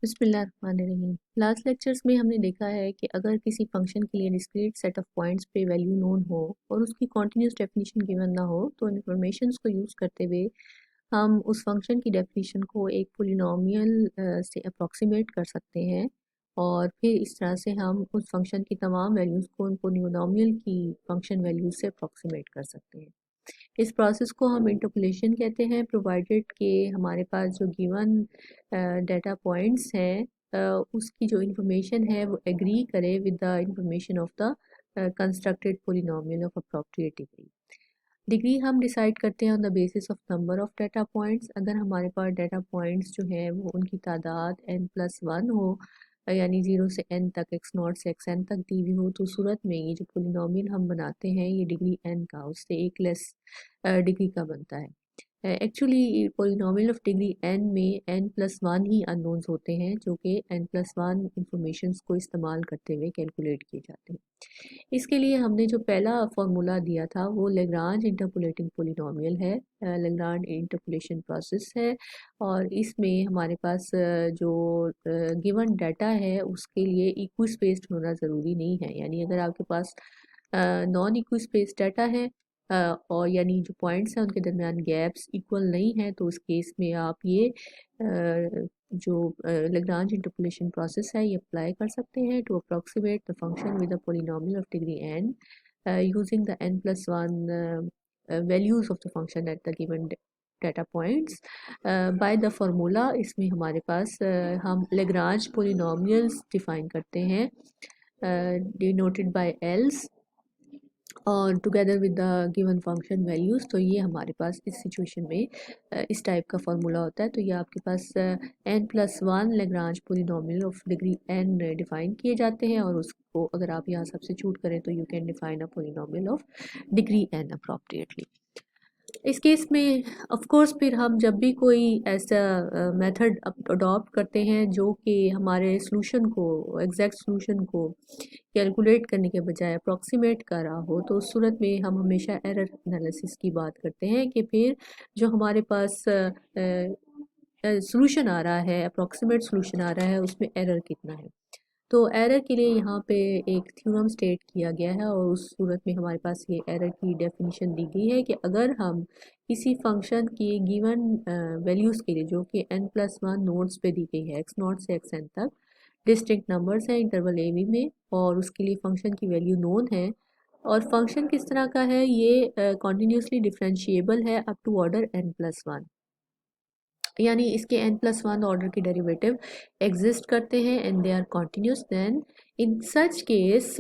बिस्मिल्लाहिर्रहमानिर्रहीम। Last lectures में हमने देखा है कि अगर किसी फंक्शन के लिए डिस्क्रीट सेट ऑफ पॉइंट्स पे वैल्यू नोन हो और उसकी कॉन्टिन्यूस डेफिनेशन गिवन ना हो तो इन्फॉर्मेशंस को यूज़ करते हुए हम उस फंक्शन की डेफिनेशन को एक पोलिनोमियल से अप्रॉक्सीमेट कर सकते हैं और फिर इस तरह से हम उस फंक्शन की तमाम वैल्यूज़ को उन पोलिनोमियल की फंक्शन वैल्यूज से अप्रॉक्सीमेट कर सकते हैं। इस प्रोसेस को हम इंटरपोलेशन कहते हैं, प्रोवाइडेड कि हमारे पास जो गिवन डाटा पॉइंट्स हैं उसकी जो इंफॉर्मेशन है वो एग्री करे with the information of the constructed polynomial of appropriate degree. Degree हम डिसाइड करते हैं on the basis of number of data points. अगर हमारे पास डाटा पॉइंट्स जो हैं वो उनकी तादाद n+1 हो यानी 0 से n तक x0 से xn तक दी हुई हो तो सूरत में ये जो पोलिनोमियल हम बनाते हैं ये डिग्री n का उससे एक लेस डिग्री का बनता है। Actually polynomial of degree n में n+1 ही अननोन्स होते हैं जो कि n+1 इंफॉर्मेशंस को इस्तेमाल करते हुए कैलकुलेट किए जाते हैं। इसके लिए हमने जो पहला फार्मूला दिया था वो लेग्रांज इंटरपोलेटिंग पोलिनोमियल है, लेग्रांज इंटरपोलेशन प्रोसेस है और इसमें हमारे पास जो गिवन डाटा है उसके लिए इक्वी स्पेस्ड होना ज़रूरी नहीं है। यानी अगर आपके पास नॉन इक्वी स्पेस डाटा है और यानी जो पॉइंट्स हैं उनके दरमियान गैप्स इक्वल नहीं है तो उस केस में आप ये जो लेग्रांज इंटरपोलेशन प्रोसेस है ये अप्लाई कर सकते हैं to approximate the function with a polynomial of degree n using the n+1 values of the function at the given data points by the formula। इसमें हमारे पास हम लेग्रांज पोलिनोमियल्स डिफाइन करते हैं डिनोटेड बाय else और together with the given function values. तो ये हमारे पास इस सिचुएशन में इस टाइप का फार्मूला होता है। तो ये आपके पास n+1 Lagrange polynomial of degree n define किए जाते हैं और उसको अगर आप यहाँ सब्स्टिट्यूट करें तो you can define a polynomial of degree n appropriately. इस केस में ऑफ कोर्स फिर हम जब भी कोई ऐसा मेथड अडॉप्ट करते हैं जो कि हमारे सॉल्यूशन को एग्जैक्ट सॉल्यूशन को कैलकुलेट करने के बजाय अप्रॉक्सीमेट कर रहा हो तो उस सूरत में हम हमेशा एरर एनालिसिस की बात करते हैं कि फिर जो हमारे पास सॉल्यूशन आ रहा है अप्रॉक्सीमेट सॉल्यूशन आ रहा है उसमें एरर कितना है। तो एरर के लिए यहाँ पे एक थ्योरम स्टेट किया गया है और उस सूरत में हमारे पास ये एरर की डेफिनेशन दी गई है कि अगर हम किसी फंक्शन की गिवन वैल्यूज़ के लिए जो कि n+1 नोड्स पे दी गई है x0 से xn तक डिस्टिंक्ट नंबर्स हैं इंटरवल ए बी में और उसके लिए फंक्शन की वैल्यू नोन है और फंक्शन किस तरह का है ये कॉन्टीन्यूसली डिफरेंशिएबल है अप टू ऑर्डर n+1 यानी इसके n+1 ऑर्डर के डेरिवेटिव एग्जिस्ट करते हैं and they are continuous. Then in such case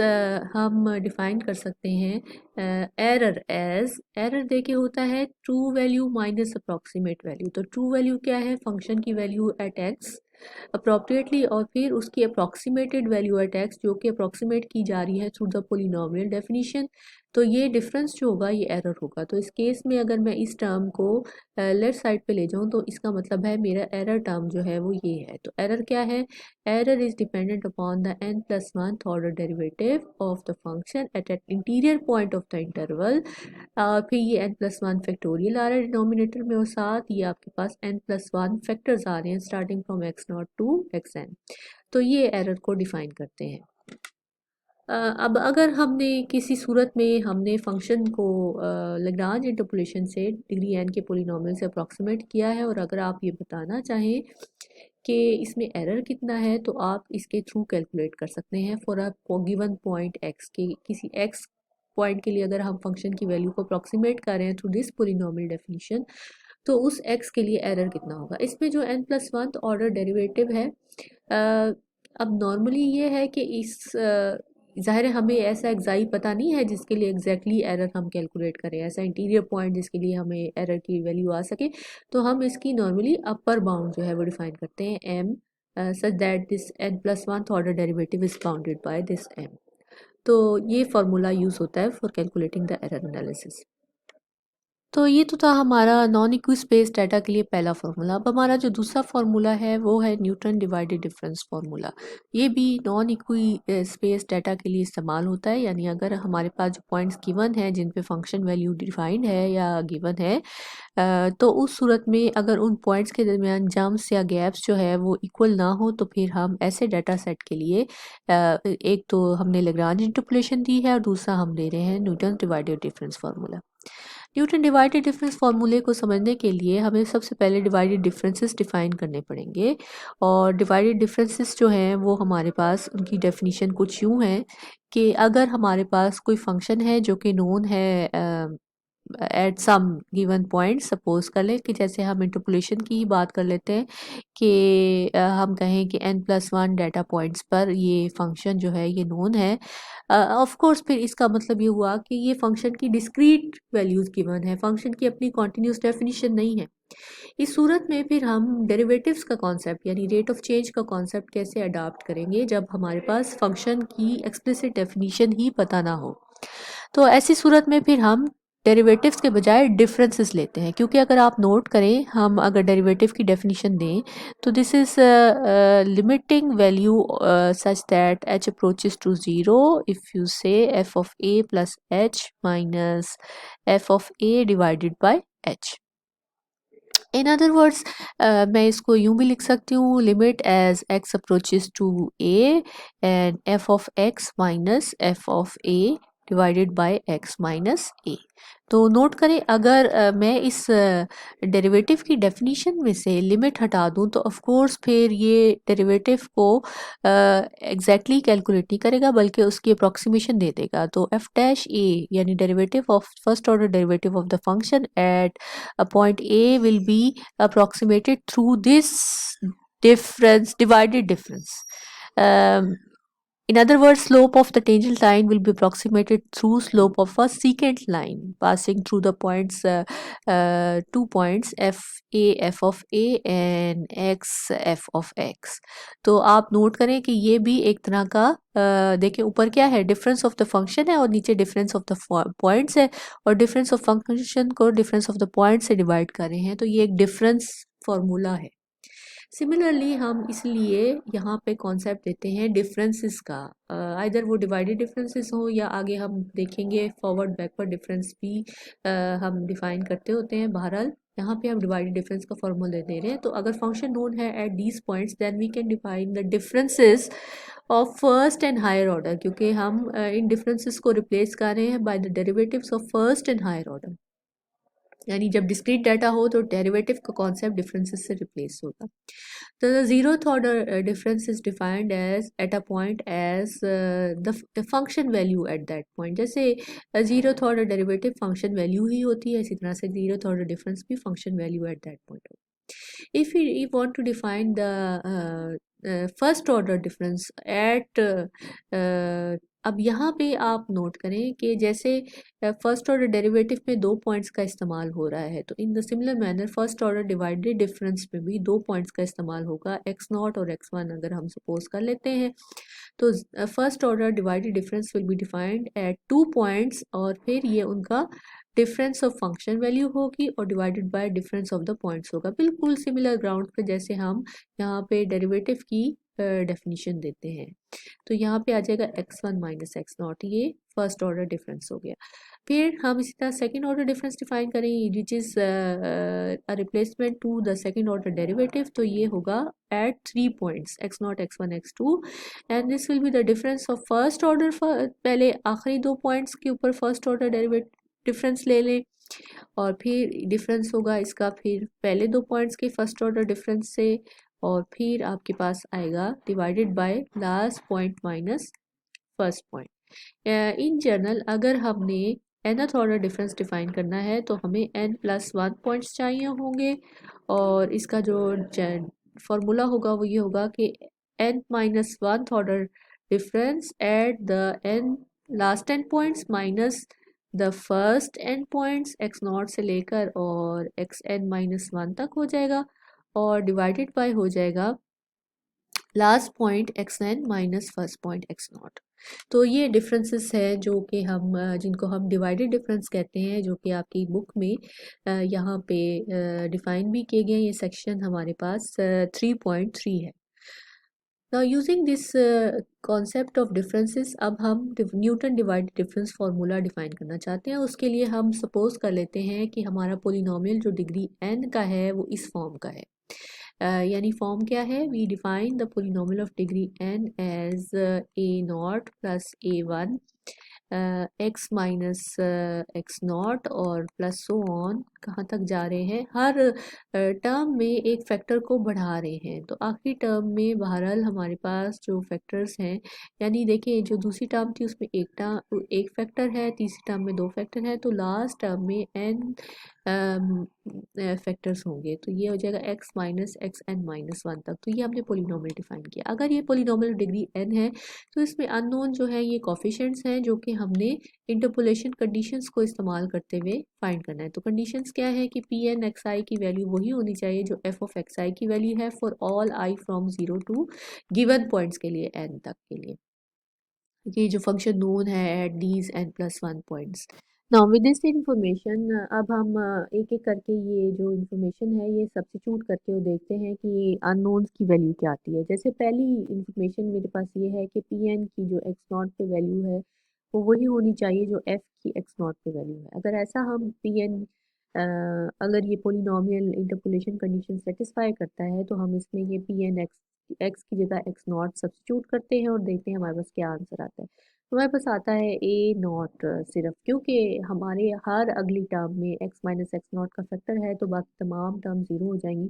हम डिफाइन कर सकते हैं एरर एज एरर देके होता है true value minus approximate value. तो ट्रू वैल्यू क्या है फंक्शन की वैल्यू एट एक्स अप्रोप्रिएटली और फिर उसकी अप्रॉक्सीमेटेड वैल्यू एट एक्स जो कि अप्रॉक्सीमेट की जा रही है थ्रू द पोलिनोमियल डेफिनेशन। तो ये डिफरेंस जो होगा ये एरर होगा। तो इस केस में अगर मैं इस टर्म को लेफ्ट साइड पे ले जाऊँ तो इसका मतलब है मेरा एरर टर्म जो है वो ये है। तो एरर क्या है error is dependent upon the n+1 order derivative of the function at an interior point of the interval. फिर ये n+1 फैक्टोरियल आ रहा है डिनोमिनेटर में और साथ ये आपके पास n+1 फैक्टर्स आ रहे हैं starting from x0 to xn। तो ये एरर को डिफाइन करते हैं। अब अगर हमने किसी सूरत में हमने फंक्शन को लेग्रांज इंटरपोलेशन से डिग्री n के पोलिनोमियल से अप्रॉक्सीमेट किया है और अगर आप ये बताना चाहें कि इसमें एरर कितना है तो आप इसके थ्रू कैलकुलेट कर सकते हैं for a given point x के किसी x पॉइंट के लिए अगर हम फंक्शन की वैल्यू को अप्रॉक्सीमेट कर रहे हैं थ्रू दिस पोलिनोमियल डेफिनेशन तो उस x के लिए एरर कितना होगा। इसमें जो n+1 ऑर्डर डेरिवेटिव है अब नॉर्मली ये है कि इस ज़ाहिर है हमें ऐसा एग्जाई पता नहीं है जिसके लिए एग्जैक्टली एरर हम कैलकुलेट करें ऐसा इंटीरियर पॉइंट जिसके लिए हमें एरर की वैल्यू आ सके। तो हम इसकी नॉर्मली अपर बाउंड जो है वो डिफाइन करते हैं m such that this n+1 order derivative is bounded by this m। तो ये फार्मूला यूज़ होता है for calculating the error analysis. तो ये तो था हमारा नॉन इक्वी स्पेस डाटा के लिए पहला फार्मूला। अब हमारा जो दूसरा फार्मूला है वो है न्यूटन डिवाइडेड डिफरेंस फार्मूला। ये भी नॉन इक्वी स्पेस डाटा के लिए इस्तेमाल होता है, यानी अगर हमारे पास जो पॉइंट्स गिवन है जिन पे फंक्शन वैल्यू डिफाइंड है या गिवन है, तो उस सूरत में अगर उन पॉइंट्स के दरमियान जम्प्स या गैप्स जो है वो इक्वल ना हो तो फिर हम ऐसे डाटा सेट के लिए एक तो हमने लेग्रांज इंटरपोलेशन दी है और दूसरा हम दे रहे हैं Newton divided difference formula. Newton divided difference फार्मूले को समझने के लिए हमें सबसे पहले डिवाइडेड डिफरेंसेस डिफाइन करने पड़ेंगे। और डिवाइडेड डिफरेंसेस जो हैं वो हमारे पास उनकी डेफिनेशन कुछ यूँ है कि अगर हमारे पास कोई फंक्शन है जो कि नोन है at some given point, suppose कर लें कि जैसे हम इंटरपोलेशन की ही बात कर लेते हैं कि हम कहें कि n+1 डाटा पॉइंट्स पर ये फंक्शन जो है ये नोन है। ऑफ कोर्स फिर इसका मतलब ये हुआ कि ये फंक्शन की डिस्क्रीट वैल्यूज गिवन है, फंक्शन की अपनी कॉन्टिन्यूस डेफिनेशन नहीं है। इस सूरत में फिर हम डेरिवेटिव्स का कॉन्सेप्ट यानी रेट ऑफ चेंज का कॉन्सेप्ट कैसे अडॉप्ट करेंगे जब हमारे पास फंक्शन की एक्सप्लिसिट डेफिनेशन ही पता ना हो। तो ऐसी सूरत में फिर हम डेरिवेटिव्स के बजाय डिफरेंसेस लेते हैं, क्योंकि अगर आप नोट करें हम अगर डेरिवेटिव की डेफिनेशन दें तो this is limiting value such that h approaches to zero if you say f of a plus h minus f of a divided by h। In other words मैं इसको यूं भी लिख सकती हूँ, limit as x approaches to a and f of x minus f of a divided by x minus a। तो note करें अगर मैं इस डेरिवेटिव की डेफिनेशन में से लिमिट हटा दूं तो ऑफ कोर्स फिर ये डेरिवेटिव को एग्जैक्टली कैलकुलेट नहीं करेगा बल्कि उसकी अप्रॉक्सीमेशन दे देगा। तो f डैश a यानी derivative of first order derivative of the function eight a point A will be approximated through this difference, divided difference. Um, in other words, slope of the tangent line will be approximated through slope of a secant line passing through the points, 2 points f a f of a and x f of x। तो आप note करें कि ये भी एक तरह का देखें ऊपर क्या है, डिफरेंस ऑफ द फंक्शन है और नीचे डिफरेंस ऑफ द पॉइंट्स है, और डिफरेंस ऑफ फंक्शन को डिफरेंस ऑफ द पॉइंट से डिवाइड कर रहे हैं, तो ये एक डिफरेंस फार्मूला है। सिमिलरली हम इसलिए यहाँ पे कॉन्सेप्ट देते हैं डिफरेंसेस का, आइदर वो डिवाइडेड डिफरेंसेस हो या आगे हम देखेंगे फॉरवर्ड बैकवर्ड डिफरेंस भी हम डिफाइन करते होते हैं। बहरहाल यहाँ पे हम डिवाइडेड डिफरेंस का फॉर्मूला दे रहे हैं। तो अगर फंक्शन नोन है at these points then we can define the differences of first and higher order, क्योंकि हम इन डिफरेंसेस को रिप्लेस कर रहे हैं by the derivatives of first and higher order. यानी जब डिस्क्रीट डाटा हो तो डेरिवेटिव का कॉन्सेप्ट डिफरेंसेस से रिप्लेस होगा। तो the zeroth order difference is defined as at a point as the function value at that point। जैसे zeroth order derivative function value ही होती है, इसी तरह से zeroth order difference भी function value at that point होती है। If we want to define the first order difference at अब यहाँ पे आप नोट करें कि जैसे फर्स्ट ऑर्डर डेरिवेटिव में 2 पॉइंट्स का इस्तेमाल हो रहा है, तो in the similar manner first order divided difference में भी 2 पॉइंट्स का इस्तेमाल होगा, x0 और x1 अगर हम सपोज कर लेते हैं। तो first order divided difference will be defined at 2 points और फिर ये उनका डिफरेंस ऑफ फंक्शन वैल्यू होगी और divided by difference of the points होगा, बिल्कुल सिमिलर ग्राउंड पे जैसे हम यहाँ पे डेरिवेटिव की डेफिनेशन देते हैं। तो यहाँ पे आ जाएगा x1 माइनस x0, ये फर्स्ट ऑर्डर डिफरेंस हो गया। फिर हम इसी तरह सेकेंड ऑर्डर डिफरेंस डिफाइन करें which is a replacement to the second order derivative, तो ये होगा at 3 points x0 x1 x2 and this will be the difference of first order. पहले आखिरी 2 पॉइंट्स के ऊपर फर्स्ट ऑर्डर डेरिवेटिव डिफरेंस ले लें और फिर डिफरेंस होगा इसका फिर पहले 2 पॉइंट्स के फर्स्ट ऑर्डर डिफरेंस से, और फिर आपके पास आएगा divided by last point minus first point. In general अगर हमने nth ऑर्डर डिफरेंस डिफाइन करना है तो हमें n+1 पॉइंट्स चाहिए होंगे, और इसका जो फॉर्मूला होगा वो ये होगा कि n-1 order difference at the n last n points minus the first n points x0 से लेकर और xn-1 तक हो जाएगा, और डिवाइडेड बाय हो जाएगा last point xn minus first point x0। तो ये डिफरेंसेस हैं जो कि हम जिनको हम डिवाइडेड डिफरेंस कहते हैं, जो कि आपकी बुक में यहाँ पे डिफाइन भी किए गए। ये सेक्शन हमारे पास 3.3 है। Now using this concept of differences, अब हम Newton divided difference formula define करना चाहते हैं। उसके लिए हम सपोज कर लेते हैं कि हमारा पोलिनोमियल जो डिग्री n का है वो इस फॉर्म का है। यानी फॉर्म क्या है? We define the polynomial of degree n as a not plus a1 x minus x not और प्लस सो ऑन, कहाँ तक जा रहे हैं, हर टर्म में एक फैक्टर को बढ़ा रहे हैं। तो आखिरी टर्म में बहरहाल हमारे पास जो फैक्टर्स हैं, यानी देखिए जो दूसरी टर्म थी उसमें एक फैक्टर है, तीसरी टर्म में दो फैक्टर है, तो लास्ट टर्म में n फैक्टर्स होंगे। तो ये हो जाएगा x minus x N minus one तक। तो ये हमने पोलिनोमियल डिफाइन किया। अगर ये पोलिनोमियल डिग्री n है तो इसमें अननोन जो है ये कोफिशिएंट्स हैं जो कि हमने इंटरपोलेशन कंडीशंस को इस्तेमाल करते हुए फाइंड करना है। तो कंडीशंस क्या है कि पी एन एक्स आई की वैल्यू वही होनी चाहिए जो एफ ऑफ एक्स आई की वैल्यू है for all I from 0 to given points के लिए n तक के लिए। ये जो फंक्शन नोन है at these n plus one points. Now with this information अब हम एक एक करके ये जो इंफॉर्मेशन है ये सब्स्टिट्यूट करके वो देखते हैं कि अननोन्स की वैल्यू क्या आती है। जैसे पहली इंफॉर्मेशन मेरे पास ये है कि पी एन की जो एक्स नॉट पे वैल्यू है वो वही होनी चाहिए जो एफ की एक्स नॉट पे वैल्यू है। अगर ऐसा हम पी एन अगर ये पोलिनोमियल इंटरपोलेशन कंडीशन सेटिस्फाई करता है तो हम इसमें ये पी एन एक्स की जगह एक्स नॉट सब्स्टिट्यूट करते हैं और देखते हैं हमारे पास क्या आंसर आता है। तो हमारे पास आता है ए नॉट सिर्फ, क्योंकि हमारे हर अगली टर्म में एक्स माइनस एक्स नॉट का फैक्टर है तो बाकी तमाम टर्म ज़ीरो हो जाएंगी।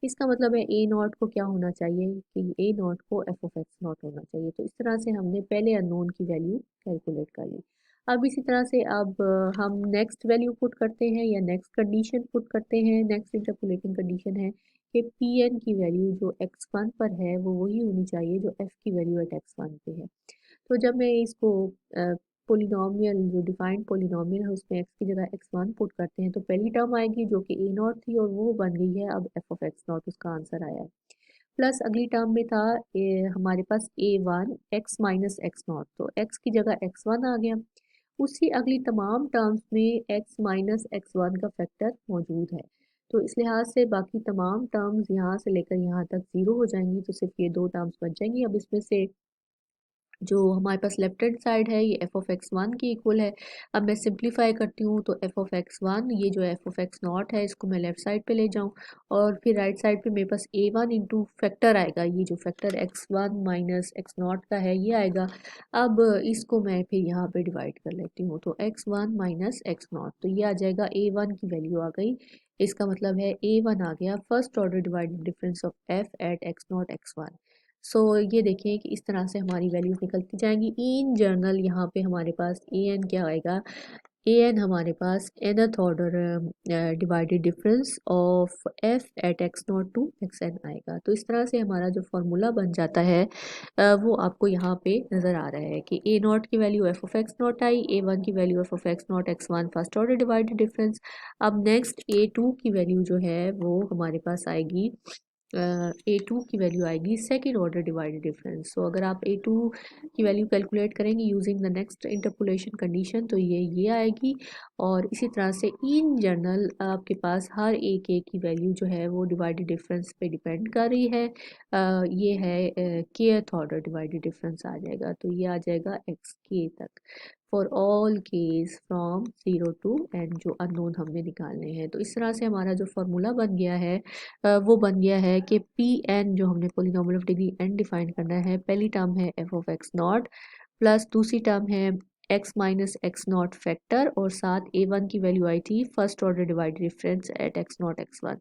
इसका मतलब है ए नॉट को क्या होना चाहिए कि ए नॉट को एफ ऑफ एक्स नॉट होना चाहिए। तो इस तरह से हमने पहले अननोन की वैल्यू कैलकुलेट कर ली। अब इसी तरह से अब हम नेक्स्ट वैल्यू पुट करते हैं या नेक्स्ट कंडीशन पुट करते हैं। नेक्स्ट इंटरपोलेटिंग कंडीशन है कि पी एन की वैल्यू जो एक्स वन पर है वो वही होनी चाहिए जो एफ की वैल्यू एट एक्स वन पे है। तो जब मैं इसको पोलिनोमियल जो डिफाइंड पोलिनोमियल है उसमें एक्स की जगह एक्स वन पुट करते हैं तो पहली टर्म आएगी जो कि ए नॉट थी और वो बन गई है अब एफ ऑफ एक्स नॉट, उसका आंसर आया है। प्लस अगली टर्म में था हमारे पास a one x minus x naught, तो एक्स की जगह एक्स वन आ गया। उसी अगली तमाम टर्म्स में एक्स माइनस एक्स वन का फैक्टर मौजूद है। तो इस लिहाज से बाकी तमाम टर्म्स यहाँ से लेकर यहाँ तक ज़ीरो हो जाएंगी, तो सिर्फ ये दो टर्म्स बच जाएंगी। अब इसमें से जो हमारे पास लेफ्ट हैंड साइड है ये एफ ऑफ एक्स वन की इक्वल है। अब मैं सिंप्लीफाई करती हूँ तो एफ ऑफ एक्स वन, ये जो एफ ऑफ एक्स नॉट है इसको मैं लेफ्ट साइड पे ले जाऊँ और फिर राइट साइड पे मेरे पास ए वन इंटू फैक्टर आएगा, ये जो factor x one minus x not का है ये आएगा। अब इसको मैं फिर यहाँ पे डिवाइड कर लेती हूँ तो x one minus x naught, तो ये आ जाएगा ए वन की वैल्यू आ गई। इसका मतलब है ए वन आ गया first order divided difference of F at x naught x one. So ये देखिए कि इस तरह से हमारी वैल्यूज निकलती जाएंगी। इन जनरल यहाँ पे हमारे पास ए एन क्या आएगा, ए एन हमारे पास nth order divided difference of F at x naught to X N आएगा। तो इस तरह से हमारा जो फार्मूला बन जाता है वो आपको यहाँ पे नज़र आ रहा है कि ए नॉट की value f of x naught आई, ए वन की value f of x naught x one first order divided difference. अब नेक्स्ट ए टू की वैल्यू जो है वो हमारे पास आएगी, ए टू की वैल्यू आएगी second order divided difference. So अगर आप ए टू की वैल्यू कैलकुलेट करेंगे using the next interpolation condition तो ये आएगी। और इसी तरह से इन जनरल आपके पास हर एक की वैल्यू जो है वो डिवाइडेड डिफरेंस पे डिपेंड कर रही है। ये है केथ ऑर्डर डिवाइडेड डिफरेंस आ जाएगा, तो ये आ जाएगा एक्स के तक for all case from 0 to N, जो अननोन हमने निकालने हैं। तो इस तरह से हमारा जो फार्मूला बन गया है वो बन गया है कि पी एन जो हमने polynomial of degree N define करना है, पहली टर्म है F of x naught plus दूसरी टर्म है X minus x naught factor और साथ ए वन की वैल्यू आई थी first order divided difference at x naught x one.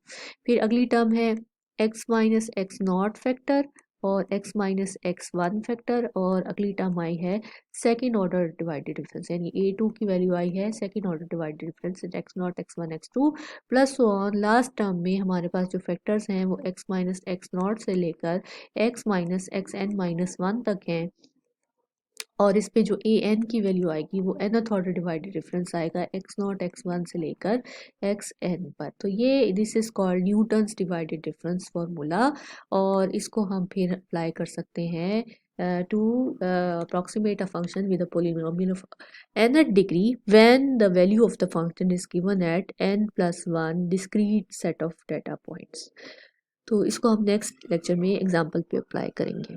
फिर अगली टर्म है X minus x naught factor और x minus X one factor और अगली टर्म आई है सेकेंड ऑर्डर डिवाइडेड डिफरेंस, यानी ए टू की वैल्यू आई है second order divided difference x naught x one x two plus और लास्ट टर्म में हमारे पास जो फैक्टर्स हैं वो x माइनस एक्स नॉट से लेकर x minus x N minus one तक हैं। और इस पे जो ए एन की वैल्यू आएगी वो nth ऑर्डर डिवाइडेड डिफरेंस आएगा एक्स नॉट एक्स वन से लेकर एक्स एन पर। तो ये this is called Newton's divided difference formula और इसको हम फिर अप्लाई कर सकते हैं to approximate a function with a polynomial of nth degree when the value of the function is given at n plus 1 discrete set of data points. तो इसको हम नेक्स्ट लेक्चर में एग्जाम्पल पे अप्लाई करेंगे.